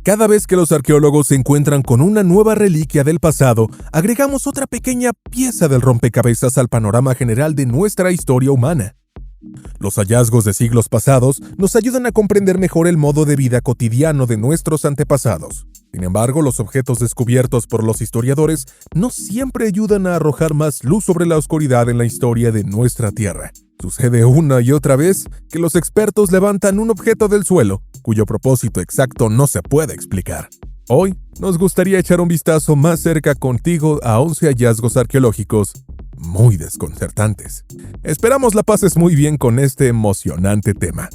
Cada vez que los arqueólogos se encuentran con una nueva reliquia del pasado, agregamos otra pequeña pieza del rompecabezas al panorama general de nuestra historia humana. Los hallazgos de siglos pasados nos ayudan a comprender mejor el modo de vida cotidiano de nuestros antepasados. Sin embargo, los objetos descubiertos por los historiadores no siempre ayudan a arrojar más luz sobre la oscuridad en la historia de nuestra Tierra. Sucede una y otra vez que los expertos levantan un objeto del suelo, cuyo propósito exacto no se puede explicar. Hoy, nos gustaría echar un vistazo más cerca contigo a 11 hallazgos arqueológicos muy desconcertantes. Esperamos la pases muy bien con este emocionante tema.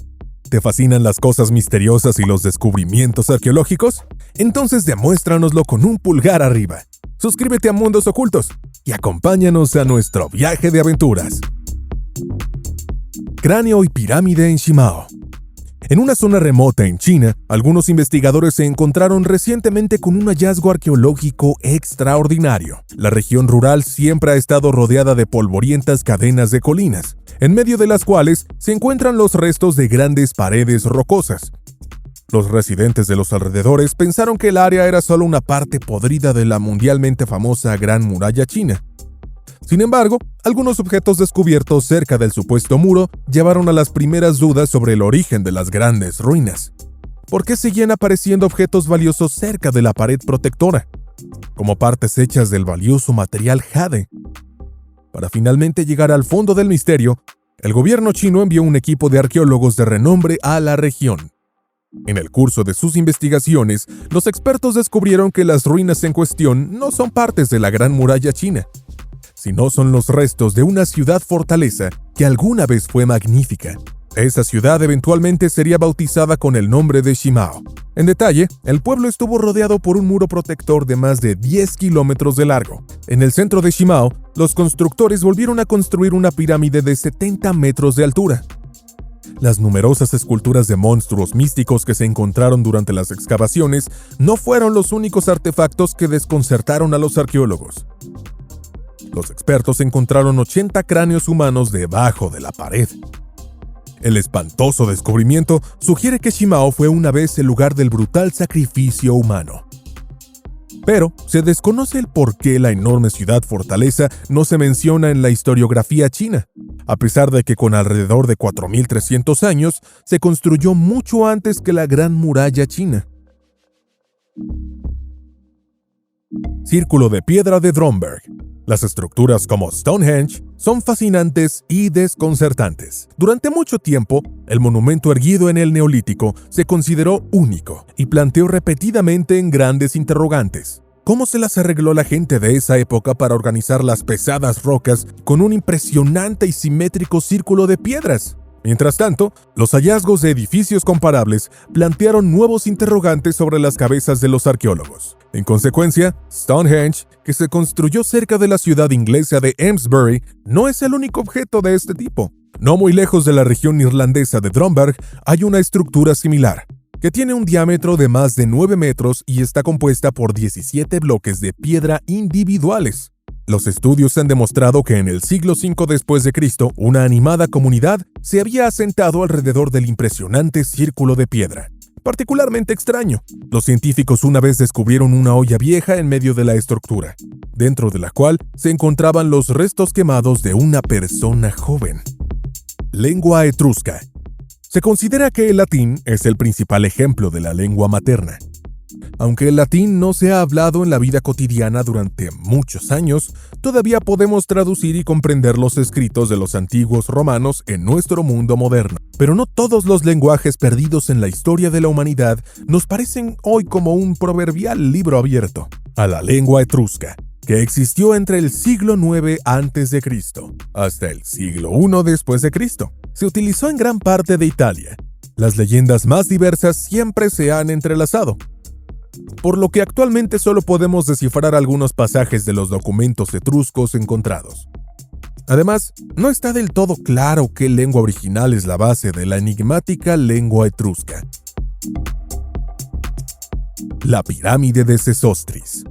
¿Te fascinan las cosas misteriosas y los descubrimientos arqueológicos? Entonces demuéstranoslo con un pulgar arriba. Suscríbete a Mundos Ocultos y acompáñanos a nuestro viaje de aventuras. Cráneo y pirámide en Shimao. En una zona remota en China, algunos investigadores se encontraron recientemente con un hallazgo arqueológico extraordinario. La región rural siempre ha estado rodeada de polvorientas cadenas de colinas, en medio de las cuales se encuentran los restos de grandes paredes rocosas. Los residentes de los alrededores pensaron que el área era solo una parte podrida de la mundialmente famosa Gran Muralla China. Sin embargo, algunos objetos descubiertos cerca del supuesto muro llevaron a las primeras dudas sobre el origen de las grandes ruinas. ¿Por qué seguían apareciendo objetos valiosos cerca de la pared protectora, como partes hechas del valioso material jade? Para finalmente llegar al fondo del misterio, el gobierno chino envió un equipo de arqueólogos de renombre a la región. En el curso de sus investigaciones, los expertos descubrieron que las ruinas en cuestión no son partes de la Gran Muralla China, sino son los restos de una ciudad-fortaleza que alguna vez fue magnífica. Esa ciudad eventualmente sería bautizada con el nombre de Shimao. En detalle, el pueblo estuvo rodeado por un muro protector de más de 10 kilómetros de largo. En el centro de Shimao, los constructores volvieron a construir una pirámide de 70 metros de altura. Las numerosas esculturas de monstruos místicos que se encontraron durante las excavaciones no fueron los únicos artefactos que desconcertaron a los arqueólogos. Los expertos encontraron 80 cráneos humanos debajo de la pared. El espantoso descubrimiento sugiere que Shimao fue una vez el lugar del brutal sacrificio humano. Pero se desconoce el por qué la enorme ciudad-fortaleza no se menciona en la historiografía china, a pesar de que con alrededor de 4.300 años se construyó mucho antes que la Gran Muralla China. Círculo de piedra de Dromberg. Las estructuras como Stonehenge son fascinantes y desconcertantes. Durante mucho tiempo, el monumento erguido en el Neolítico se consideró único y planteó repetidamente en grandes interrogantes. ¿Cómo se las arregló la gente de esa época para organizar las pesadas rocas con un impresionante y simétrico círculo de piedras? Mientras tanto, los hallazgos de edificios comparables plantearon nuevos interrogantes sobre las cabezas de los arqueólogos. En consecuencia, Stonehenge, que se construyó cerca de la ciudad inglesa de Amesbury, no es el único objeto de este tipo. No muy lejos de la región irlandesa de Dromberg hay una estructura similar, que tiene un diámetro de más de 9 metros y está compuesta por 17 bloques de piedra individuales. Los estudios han demostrado que en el siglo V después de Cristo, una animada comunidad se había asentado alrededor del impresionante círculo de piedra. Particularmente extraño, los científicos una vez descubrieron una olla vieja en medio de la estructura, dentro de la cual se encontraban los restos quemados de una persona joven. Lengua etrusca. Se considera que el latín es el principal ejemplo de la lengua materna. Aunque el latín no se ha hablado en la vida cotidiana durante muchos años, todavía podemos traducir y comprender los escritos de los antiguos romanos en nuestro mundo moderno. Pero no todos los lenguajes perdidos en la historia de la humanidad nos parecen hoy como un proverbial libro abierto. A la lengua etrusca, que existió entre el siglo IX a.C. hasta el siglo I después de Cristo, se utilizó en gran parte de Italia. Las leyendas más diversas siempre se han entrelazado, por lo que actualmente solo podemos descifrar algunos pasajes de los documentos etruscos encontrados. Además, no está del todo claro qué lengua original es la base de la enigmática lengua etrusca. La pirámide de Sesostris.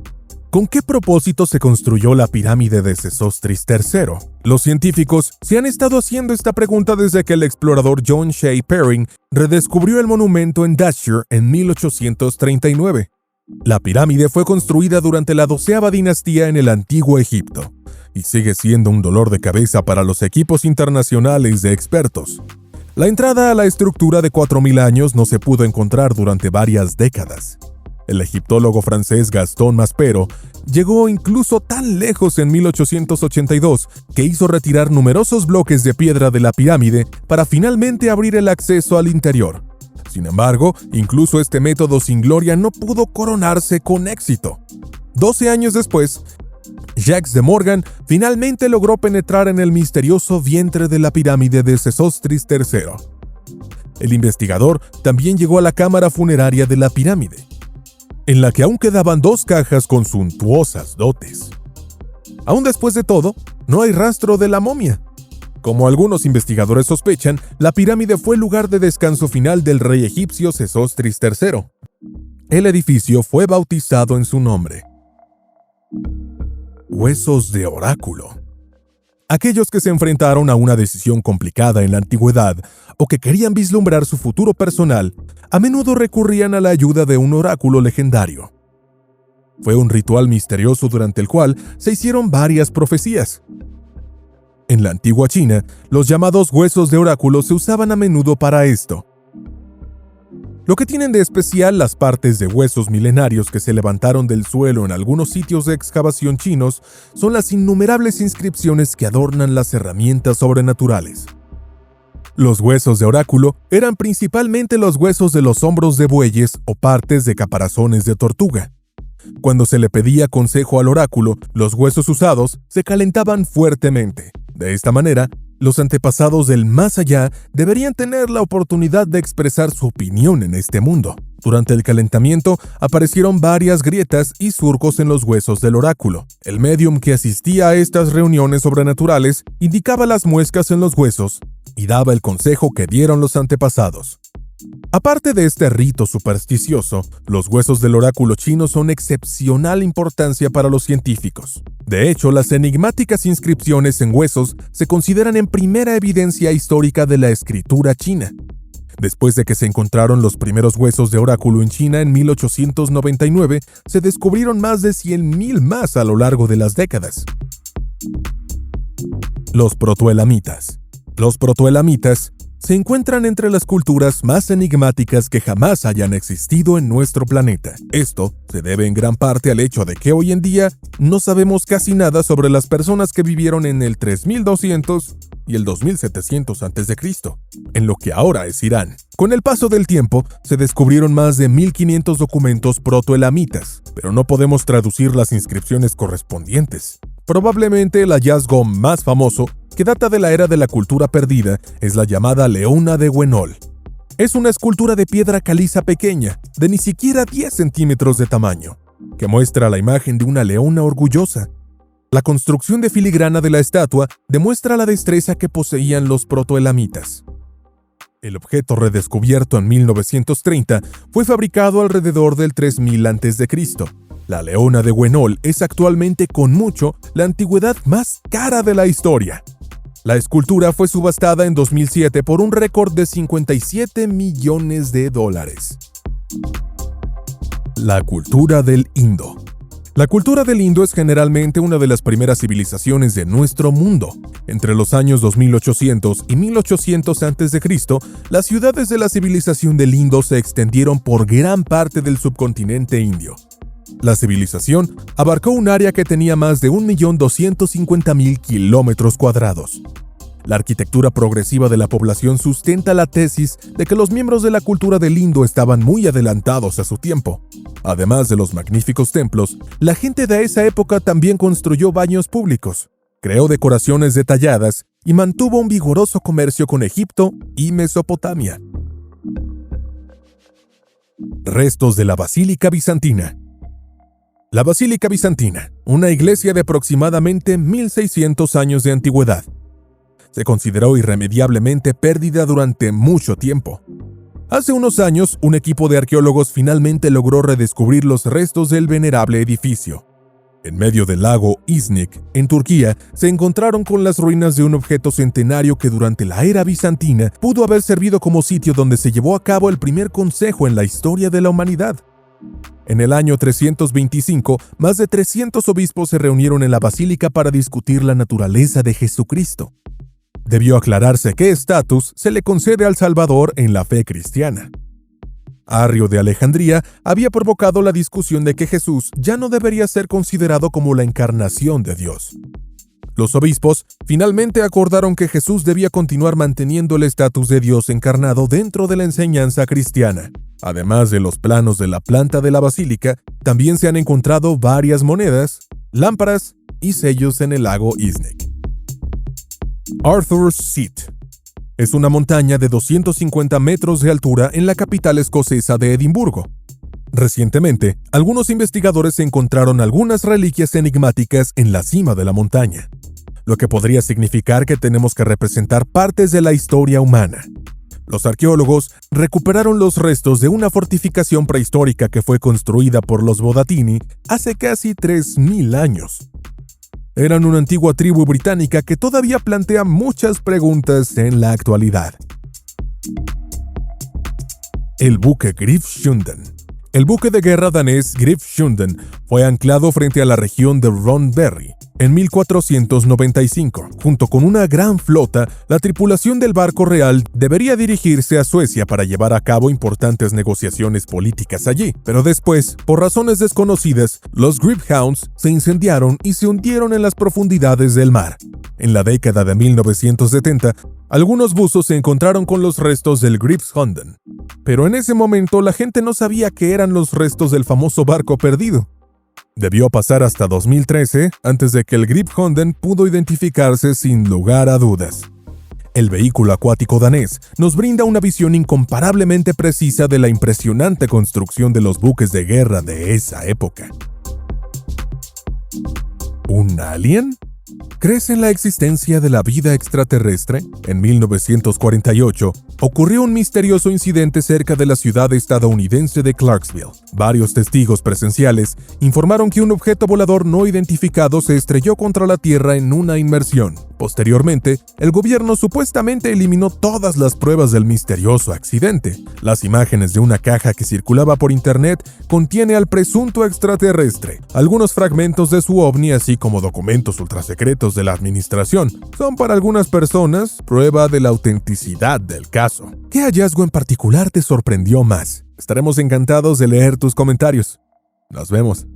¿Con qué propósito se construyó la pirámide de Sesostris III? Los científicos se han estado haciendo esta pregunta desde que el explorador John Shea Perrin redescubrió el monumento en Dashur en 1839. La pirámide fue construida durante la 12ª dinastía en el Antiguo Egipto y sigue siendo un dolor de cabeza para los equipos internacionales de expertos. La entrada a la estructura de 4.000 años no se pudo encontrar durante varias décadas. El egiptólogo francés Gaston Maspero llegó incluso tan lejos en 1882 que hizo retirar numerosos bloques de piedra de la pirámide para finalmente abrir el acceso al interior. Sin embargo, incluso este método sin gloria no pudo coronarse con éxito. 12 años después, Jacques de Morgan finalmente logró penetrar en el misterioso vientre de la pirámide de Sesostris III. El investigador también llegó a la cámara funeraria de la pirámide, en la que aún quedaban 2 cajas con suntuosas dotes. Aún después de todo, no hay rastro de la momia. Como algunos investigadores sospechan, la pirámide fue el lugar de descanso final del rey egipcio Sesostris III. El edificio fue bautizado en su nombre. Huesos de oráculo. Aquellos que se enfrentaron a una decisión complicada en la antigüedad o que querían vislumbrar su futuro personal, a menudo recurrían a la ayuda de un oráculo legendario. Fue un ritual misterioso durante el cual se hicieron varias profecías. En la antigua China, los llamados huesos de oráculo se usaban a menudo para esto. Lo que tienen de especial las partes de huesos milenarios que se levantaron del suelo en algunos sitios de excavación chinos son las innumerables inscripciones que adornan las herramientas sobrenaturales. Los huesos de oráculo eran principalmente los huesos de los hombros de bueyes o partes de caparazones de tortuga. Cuando se le pedía consejo al oráculo, los huesos usados se calentaban fuertemente. De esta manera, los antepasados del más allá deberían tener la oportunidad de expresar su opinión en este mundo. Durante el calentamiento aparecieron varias grietas y surcos en los huesos del oráculo. El médium que asistía a estas reuniones sobrenaturales indicaba las muescas en los huesos y daba el consejo que dieron los antepasados. Aparte de este rito supersticioso, los huesos del oráculo chino son excepcional importancia para los científicos. De hecho, las enigmáticas inscripciones en huesos se consideran en primera evidencia histórica de la escritura china. Después de que se encontraron los primeros huesos de oráculo en China en 1899, se descubrieron más de 100.000 más a lo largo de las décadas. Los protoelamitas. Los protoelamitas se encuentran entre las culturas más enigmáticas que jamás hayan existido en nuestro planeta. Esto se debe en gran parte al hecho de que hoy en día no sabemos casi nada sobre las personas que vivieron en el 3200 y el 2700 a.C., en lo que ahora es Irán. Con el paso del tiempo, se descubrieron más de 1500 documentos protoelamitas, pero no podemos traducir las inscripciones correspondientes. Probablemente el hallazgo más famoso, que data de la era de la cultura perdida, es la llamada Leona de Huenol. Es una escultura de piedra caliza pequeña, de ni siquiera 10 centímetros de tamaño, que muestra la imagen de una leona orgullosa. La construcción de filigrana de la estatua demuestra la destreza que poseían los protoelamitas. El objeto redescubierto en 1930 fue fabricado alrededor del 3000 a.C. La Leona de Huenol es actualmente con mucho la antigüedad más cara de la historia. La escultura fue subastada en 2007 por un récord de $57 millones. La cultura del Indo. La cultura del Indo es generalmente una de las primeras civilizaciones de nuestro mundo. Entre los años 2800 y 1800 a.C., las ciudades de la civilización del Indo se extendieron por gran parte del subcontinente indio. La civilización abarcó un área que tenía más de 1.250.000 kilómetros cuadrados. La arquitectura progresiva de la población sustenta la tesis de que los miembros de la cultura del Indo estaban muy adelantados a su tiempo. Además de los magníficos templos, la gente de esa época también construyó baños públicos, creó decoraciones detalladas y mantuvo un vigoroso comercio con Egipto y Mesopotamia. Restos de la Basílica Bizantina. La Basílica Bizantina, una iglesia de aproximadamente 1600 años de antigüedad, se consideró irremediablemente perdida durante mucho tiempo. Hace unos años, un equipo de arqueólogos finalmente logró redescubrir los restos del venerable edificio. En medio del lago Iznik, en Turquía, se encontraron con las ruinas de un objeto centenario que durante la era bizantina pudo haber servido como sitio donde se llevó a cabo el primer consejo en la historia de la humanidad. En el año 325, más de 300 obispos se reunieron en la basílica para discutir la naturaleza de Jesucristo. Debió aclararse qué estatus se le concede al Salvador en la fe cristiana. Arrio de Alejandría había provocado la discusión de que Jesús ya no debería ser considerado como la encarnación de Dios. Los obispos finalmente acordaron que Jesús debía continuar manteniendo el estatus de Dios encarnado dentro de la enseñanza cristiana. Además de los planos de la planta de la basílica, también se han encontrado varias monedas, lámparas y sellos en el lago Iznik. Arthur's Seat es una montaña de 250 metros de altura en la capital escocesa de Edimburgo. Recientemente, algunos investigadores encontraron algunas reliquias enigmáticas en la cima de la montaña, lo que podría significar que tenemos que representar partes de la historia humana. Los arqueólogos recuperaron los restos de una fortificación prehistórica que fue construida por los Bodatini hace casi 3.000 años. Eran una antigua tribu británica que todavía plantea muchas preguntas en la actualidad. El buque Grifshunden. El buque de guerra danés Grifshunden fue anclado frente a la región de Ronberry en 1495. Junto con una gran flota, la tripulación del barco real debería dirigirse a Suecia para llevar a cabo importantes negociaciones políticas allí. Pero después, por razones desconocidas, los Griphounds se incendiaron y se hundieron en las profundidades del mar. En la década de 1970, algunos buzos se encontraron con los restos del Grifshunden. Pero en ese momento la gente no sabía que eran los restos del famoso barco perdido. Debió pasar hasta 2013 antes de que el Grifshunden pudo identificarse sin lugar a dudas. El vehículo acuático danés nos brinda una visión incomparablemente precisa de la impresionante construcción de los buques de guerra de esa época. ¿Un alien? ¿Crees en la existencia de la vida extraterrestre? En 1948, ocurrió un misterioso incidente cerca de la ciudad estadounidense de Clarksville. Varios testigos presenciales informaron que un objeto volador no identificado se estrelló contra la Tierra en una inmersión. Posteriormente, el gobierno supuestamente eliminó todas las pruebas del misterioso accidente. Las imágenes de una caja que circulaba por internet contiene al presunto extraterrestre. Algunos fragmentos de su ovni, así como documentos ultrasecretos de la administración, son para algunas personas prueba de la autenticidad del caso. ¿Qué hallazgo en particular te sorprendió más? Estaremos encantados de leer tus comentarios. Nos vemos.